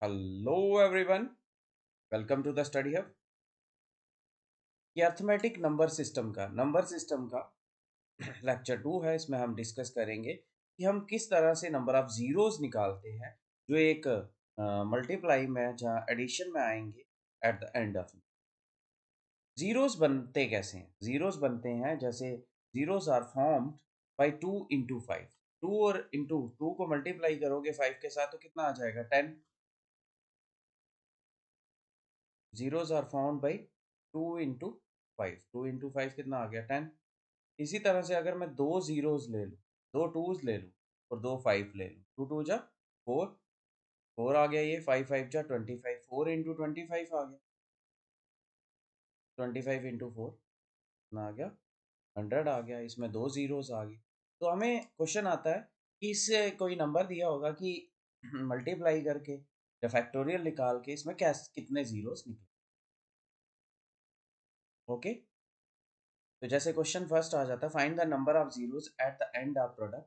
Hello everyone, welcome to the study hub. ये arithmetic number system का lecture 2 है। इसमें हम डिस्कस करेंगे कि हम किस तरह से नंबर ऑफ जीरोस निकालते हैं जो एक मल्टीप्लाई में जहाँ एडिशन में आएंगे at the end of. Zeros बनते कैसे हैं? जीरोस बनते हैं जैसे zeros are formed by 2 into 5। Two और इंटू टू को मल्टीप्लाई करोगे 5 के साथ तो कितना आ जाएगा? 10। Zeros are found by 2 into 5। 2 into 5 कितना आ गया? 10। इसी तरह से अगर मैं दो जीरोस ले लूँ, दो टूज ले लूँ और दो फाइव ले लूँ, टू टू जा फोर, फोर आ गया। ये फाइव फाइव जा 25, 4 into 25 आ गया। 25 into 4 कितना आ गया? 100 आ गया। इसमें दो जीरोस आ गए। तो हमें क्वेश्चन आता है कि इससे कोई नंबर दिया होगा कि मल्टीप्लाई करके या फैक्टोरियल निकाल के इसमें क्या कितने जीरोस निकले। ओके, तो जैसे क्वेश्चन फर्स्ट आ जाता है, find the number of zeros at the end of product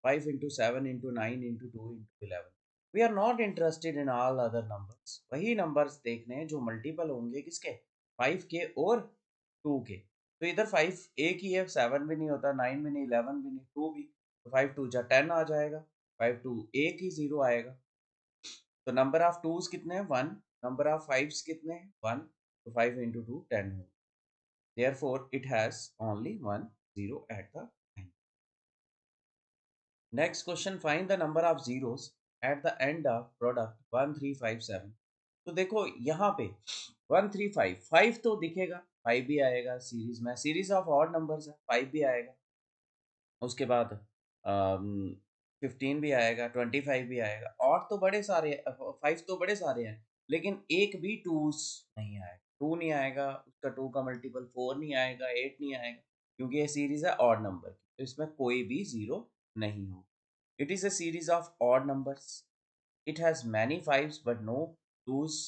5 into 7 into 9 into 2 into 11। We are not interested in all other numbers. वही नंबर्स देखने हैं जो मल्टीपल होंगे किसके? 5 के और 2 के। तो इधर 5 एक ही है, 7 भी नहीं होता, 9 भी नहीं, 11 भी नहीं, 2 भी। तो 5 2 जा 10 आ जाएगा। 5 2 एक ही जीरो आएगा। तो नंबर ऑफ टूज कितने हैं? 1। नंबर ऑफ फाइव्स कितने हैं? 1। तो 5 into 2 10 हो। Therefore, it has only one zero at the end. Next question, find the number of zeros at the end of product 1357। तो देखो यहाँ पे 135, 5 तो दिखेगा, 5 भी आएगा सीरीज में, सीरीज ऑफ ऑड नंबर्स है, 5 भी आएगा। उसके बाद 15 भी आएगा, 25 भी आएगा। ऑड तो बड़े सारे, 5 तो बड़े सारे हैं, लेकिन एक भी टूस नहीं आएगा। 2 नहीं आएगा, उसका 2 का मल्टीपल 4 नहीं आएगा, 8 नहीं आएगा, क्योंकि ये सीरीज है ऑड नंबर की, तो इसमें कोई भी जीरो नहीं हो। It is a series of odd numbers. It has many fives but no twos,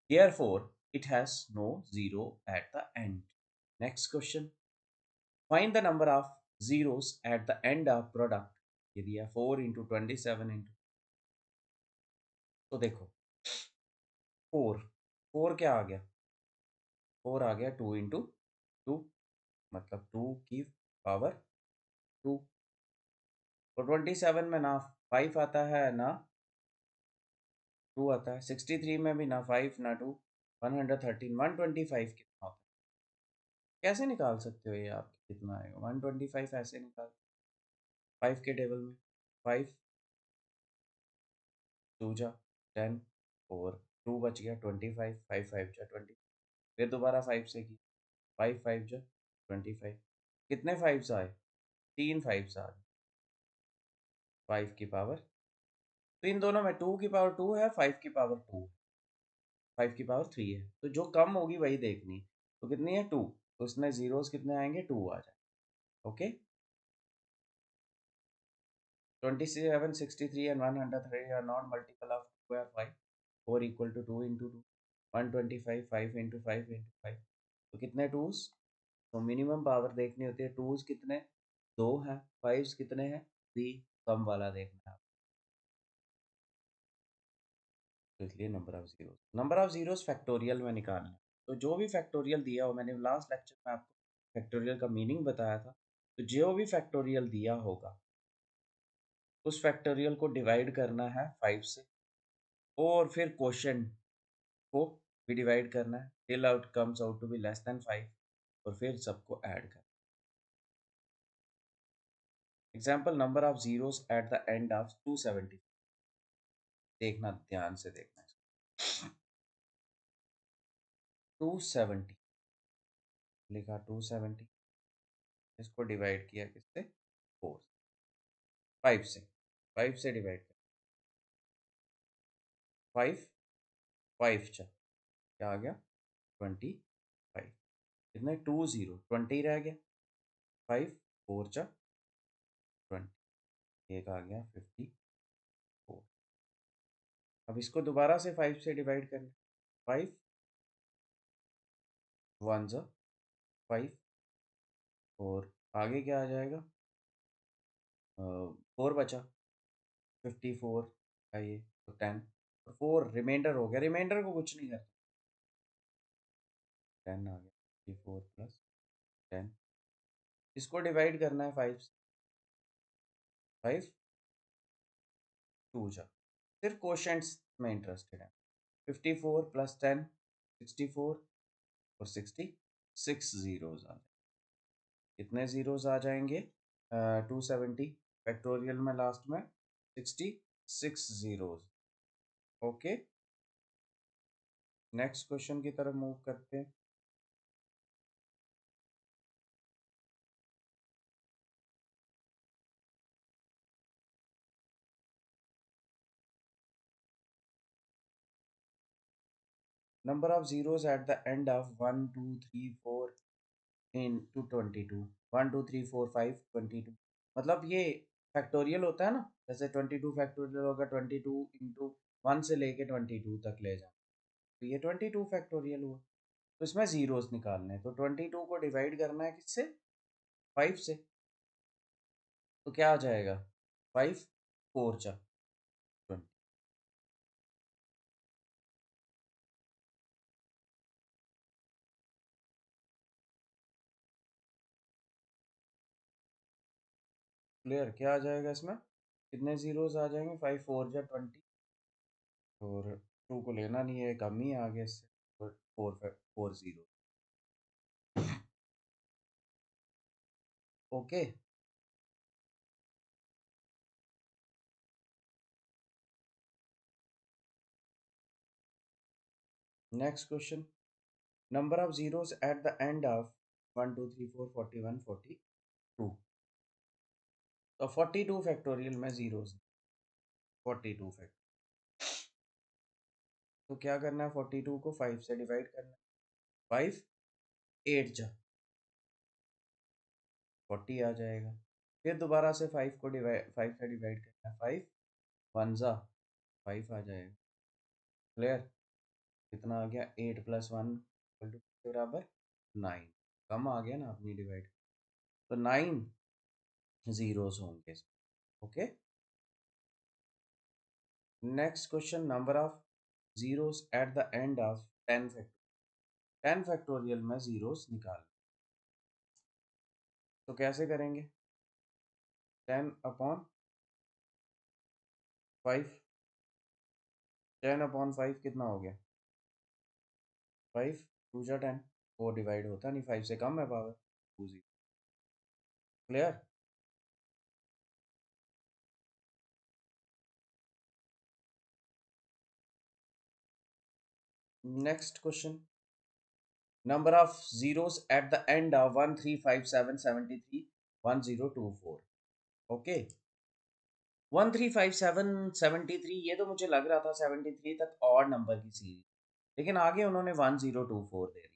therefore it has no zero at the end। Next question, find the number of zeros at the end of product। ये दिया 4 into 27 into, तो देखो 4, 4 क्या आ गया? 4 आ गया 2 into 2, मतलब 2 की power 2। तो 27 में ना 5 आता है ना 2 आता है। 63 में भी ना 5 ना 2। 113, 125 कितना होता है? कैसे निकाल सकते हो ये आप? कितना आएगा 125? ऐसे निकाल 5 के टेबल में। 5 2 जा 10 और 2 बच गया 25, 5 5 जा 20। फिर दोबारा 5 से की, 5 5 जा 25। कितने फाइव्स आए? 3 फाइव्स आ गए। 5 की पावर, तो इन दोनों में 2 की पावर 2 है, 5 की पावर 2 है, 5 की पावर 3 है। तो जो कम होगी वही देखनी। तो कितनी है? 2। तो उसमें जीरोस कितने आएंगे? 2 आ जाए। Okay, 27, 63 and 103 are not multiple of 2 और 5 और equal to 2 into 2। 125, 5 into 5 into 5। तो कितने टूज? तो मिनिमम पावर देखनी होती है। टूज कितने? 2 हैं। फाइव्स कितने हैं? 3। कम वाला देखना है। तो इसलिए नंबर ऑफ जीरोस फैक्टोरियल में निकालना है। तो जो भी फैक्टोरियल दिया हो, मैंने लास्ट लेक्चर में आपको फैक्टोरियल का मीनिंग बताया था। तो जो भी फैक्टोरियल दिया होगा उस फैक्टोरियल को डिवाइड करना है 5 से, और फिर क्वोशिएंट को भी डिवाइड करना है till out comes out to be less than 5, और फिर सबको ऐड करना। Example, number of zeros at the end of 270। देखना, ध्यान से देखना। 270 लिखा, 270, इसको डिवाइड किया किससे? 4, 5 से, 5 से डिवाइड कर 5, 5 चा क्या आ गया? 25। कितने? 20, 20 रह गया। 5 4 चा 20, एक आ गया 54। अब इसको दोबारा से 5 से डिवाइड करना। 5 1 जा 5, और आगे क्या आ जाएगा? 4 बचा, 54 है ये, तो 10। और 4 रिमाइंडर हो गया, रिमाइंडर को कुछ नहीं करता। 10 आ गया, 54 प्लस 10, इसको डिवाइड करना है 5 से। 5 2 जा, सिर्फ क्वोशंट्स में इंटरेस्टेड है। 54 प्लस 10 64 और 60, 6 जीरोज आ जाए। कितने जीरोज आ जाएंगे? 270 फैक्टोरियल में लास्ट में 66 जीरोज। ओके, नेक्स्ट क्वेश्चन की तरफ मूव करते हैं। Number of zeros eight the end of 1 2 3 4 into 22, 1 2 3 4 5 22, मतलब ये फैक्टोरियल होता है ना, जैसे 22 फैक्टोरियल होगा 22 इंटू 1 से लेके 22 तक ले जाओ, तो ये 22 फैक्टोरियल हुआ। तो इसमें जीरोस निकालने हैं, तो 22 को डिवाइड करना है किससे? 5 से। तो क्या आ जाएगा? 5 4 जा 20। क्लियर? क्या आ जाएगा इसमें? कितने जीरोस आ जाएंगे? 5 4 जा 20, और 2 को लेना नहीं है, कम ही आ गया इससे, तो 4 zero. Okay, next question. Number of zeros at the end of 1 2 3 4 41 42, तो 42 फैक्टोरियल में जीरोस 42 फैक्टर, तो क्या करना है? 42 को 5 से डिवाइड करना है। 5 8 जा 40 आ जाएगा। फिर दोबारा से 5 को डिवाइड 5 से डिवाइड करना है। 5 1 जा 5 आ जाएगा। क्लियर? कितना आ गया? 8 प्लस 1 बराबर 9। कम आ गया ना अपनी डिवाइड, तो 9 जीरोस होंगे। Okay, next question. Number of zeros at the end of 10 factorial, 10 factorial में जीरोस निकाल, तो कैसे करेंगे? 10 अपॉन 5, 10 अपॉन 5 कितना हो गया? 5 2 जा 10, वो डिवाइड होता नहीं, 5 से कम है power, 2 zero. Clear? Next question. Number of zeros at the end of 1 3 5 7 73 1 0 2 4। Okay, 1 3 5 7 73, ये तो मुझे लग रहा था 73 तक और नंबर की सीरीज, लेकिन आगे उन्होंने 1024 दे दी,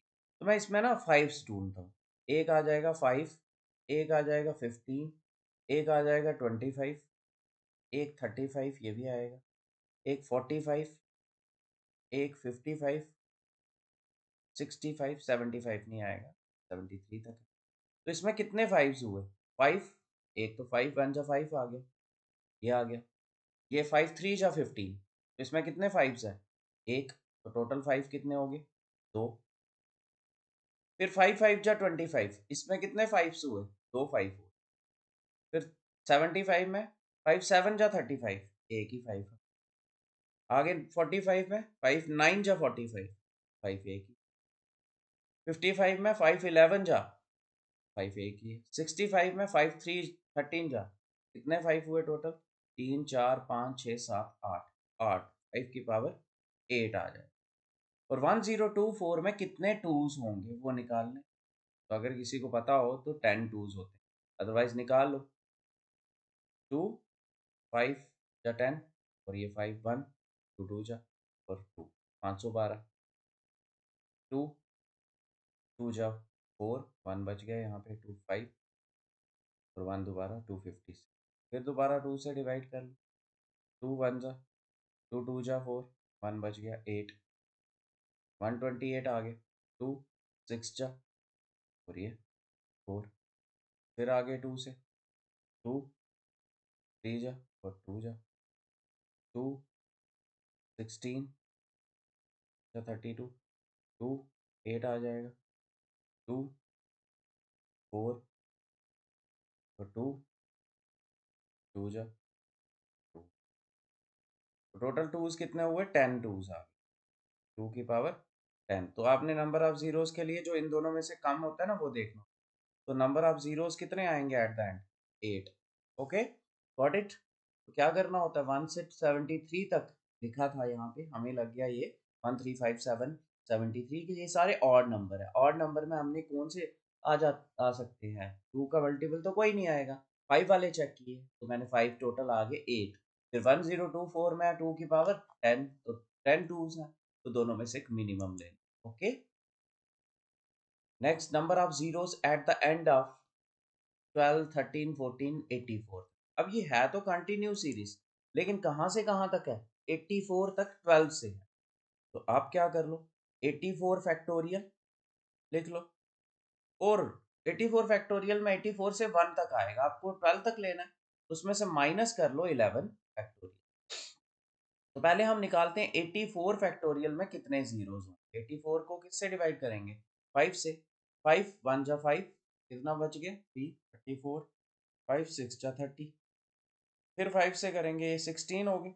तो मैं इसमें ना 5 ढूंढता हूँ। एक आ जाएगा 5, एक आ जाएगा 15, एक आ जाएगा 25, एक 35, ये भी आएगा, एक 45, एक 55, 65, 75 नहीं आएगा, 73 तक है। तो इसमें कितने फाइव्स हुए? 5, एक तो 5 वन जा 5 आ गया, ये आ गया। ये 5 3 जा 15, तो इसमें कितने फाइव्स है? एक, तो टोटल 5 कितने हो गए? 2। फिर 5 5 जा 25, इसमें कितने फाइव्स हुए? 2 5 हुए। फिर 75 में 5 7 जा 35, एक ही 5 है। आगे 45 में 5 9 जा 45, 5 एक ही। 55 में 5 11 जा 5 एक ही है। 65 में 5 3 13 जा, कितने 5 हुए टोटल? 3 4 5 6 7 8, 8 5 की पावर 8 आ जाए। और 1024 में कितने टूज होंगे वो निकालने, तो अगर किसी को पता हो तो 10 टूज होते हैं, अदरवाइज निकाल लो। 2 5 या 10, और ये 5 1 2 2 जा, और 2 512, 2 2 जा 4, 1 बच गया यहाँ पे, 2 5, और 1 दोबारा 256, फिर दोबारा 2 से डिवाइड कर लो। 2 1 जा 2 2 जा 4, 1 बच गया 8, 128 आ गए। 2 6 जा, और ये 4, फिर आगे 2 से 2 3 जा, और 2 जा 2 16 या 32, 2 8 आ जाएगा, 2 4 तो 2 2 जा 2, टोटल टूज कितने हुए, 10 टूज आ गए, 2 की पावर 10। तो आपने नंबर ऑफ जीरोस के लिए जो इन दोनों में से कम होता है ना वो देखना। तो नंबर ऑफ जीरोस कितने आएंगे at the and, 8। Okay, got it. तो क्या करना होता है, 1 से 73 तक लिखा था यहाँ पे, हमें लग गया ये 1 3 5 7 73 के, ये सारे ऑड नंबर है। ऑड नंबर में हमने कौन से आ सकते हैं, 2 का मल्टीपल तो कोई नहीं आएगा, 5 वाले चेक किए तो मैंने 5 टोटल आ गए 8। फिर 1024 में 2 की पावर 10, तो 10 टूज हैं, तो दोनों में से एक मिनिमम लेना। Okay, next number of zeros at the end of 12 13 14 84। अब ये है तो कंटिन्यू सीरीज, लेकिन कहाँ से कहाँ तक है, 84 तक 12 से है। तो आप क्या कर लो, 84 फैक्टोरियल लिख लो, और 84 फैक्टोरियल में 84 से 1 तक आएगा, आपको 12 तक लेना है, उसमें से माइनस कर लो 11 फैक्टोरियल। तो पहले हम निकालते हैं 84 फैक्टोरियल में कितने जीरोस होंगे। 84 को किससे डिवाइड करेंगे, 5 से। 5 1 जा 5, कितना बच गया 3, 34, 5 6 जा 30, फिर 5 से करेंगे, ये 16 हो गए,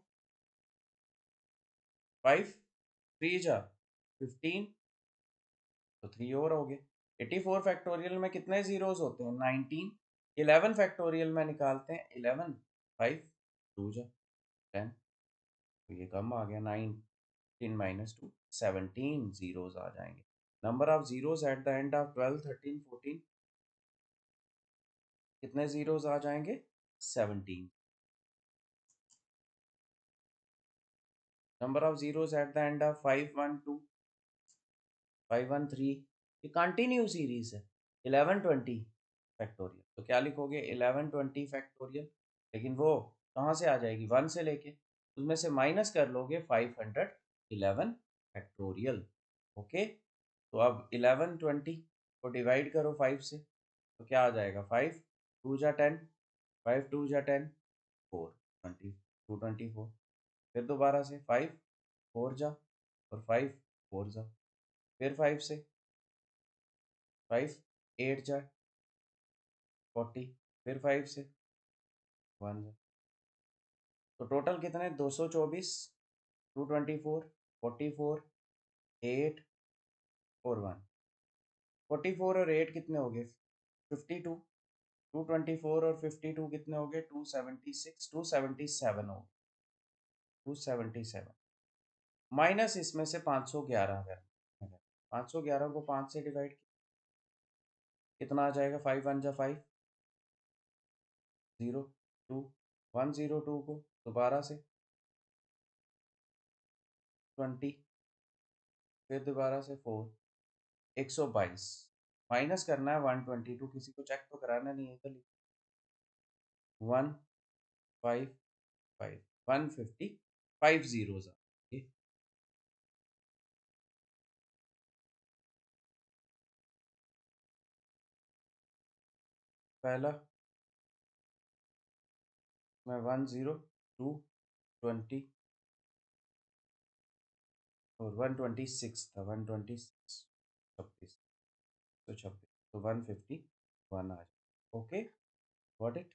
5 3 जा 15, तो 3 और हो गए। 84 फैक्टोरियल में कितने जीरोस होते हैं, 19। 11 फैक्टोरियल में निकालते हैं, 11 5 2 जा 10, तो ये कम आ गया, 19 माइनस 2 17 जीरोस आ जाएंगे। Number of zeros at the end of 12 13 14 कितने जीरोस आ जाएंगे, 17। Number of zeros at the end of 5 1 2 5 1 3, ये कंटिन्यू सीरीज है। 11 20 फैक्टोरियल, तो क्या लिखोगे, 11 20 फैक्टोरियल, लेकिन वो कहाँ से आ जाएगी, 1 से लेके, उसमें से माइनस कर लोगे 511 फैक्टोरियल। ओके, तो अब 11 20 को डिवाइड करो 5 से, तो क्या आ जाएगा, 5 2 जा 10, 5 2 जा 10, 4 20 2 24, फिर दोबारा से 5 4 जा, और 5 4 जा, फिर 5 से 5 8 जा 40, फिर 5 से 1 जा, तो टोटल कितने, 224 224 44 8 और 1, 44 और 8 कितने हो गए, 52, 224 और 52 कितने हो गए, 276 277 हो गए, 277 माइनस इसमें से 511, अगर 511 को 5 से डिवाइड कितना आ जाएगा, 5 1 जा 5 0 2 102 को दोबारा से 20, फिर दोबारा से 4 122, माइनस करना है 122, किसी को चेक तो कराना नहीं है, तो 155 150 जीरोस आ गए। पहला मैं 10 2 20 और 126 था, 126 छब्बीस, तो 26, तो 151 आ जाए। Okay, got it.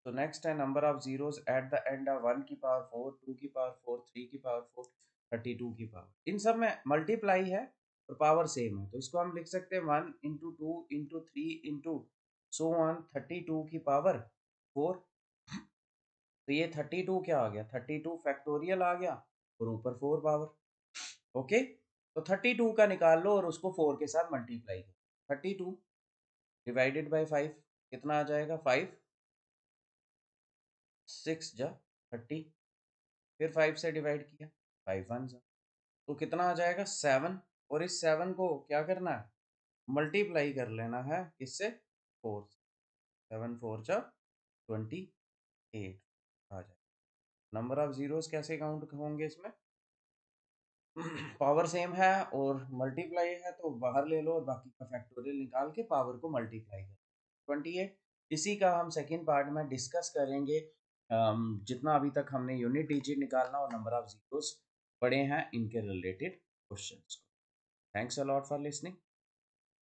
तो नेक्स्ट है number of zeros at the end of 1 की पावर 4 2 की पावर 4 3 की पावर 4 32 की पावर। इन सब में मल्टीप्लाई है और पावर सेम है, तो इसको हम लिख सकते हैं 1 into 2 into 3 into so on 32 की पावर 4। तो ये 32 क्या आ गया, 32 फैक्टोरियल आ गया, और ऊपर 4 पावर। ओके, तो 32 का निकाल लो और उसको 4 के साथ मल्टीप्लाई करो। 32 डिवाइडेड बाई 5 कितना आ जाएगा, 5 6 जा 30, फिर 5 से डिवाइड किया, 5 1 जा, तो कितना आ जाएगा 7, और इस 7 को क्या करना है, मल्टीप्लाई कर लेना है इससे 4, 7 4 जा 28 आ जाए। नंबर ऑफ जीरोस कैसे काउंट होंगे इसमें, पावर सेम है और मल्टीप्लाई है, तो बाहर ले लो और बाकी का फैक्टोरियल निकाल के पावर को मल्टीप्लाई करो, 28। इसी का हम सेकेंड पार्ट में डिस्कस करेंगे जितना अभी तक हमने यूनिट डिजिट निकालना और नंबर ऑफ जीरोस पढ़े हैं इनके रिलेटेड क्वेश्चंस को। Thanks a lot for listening.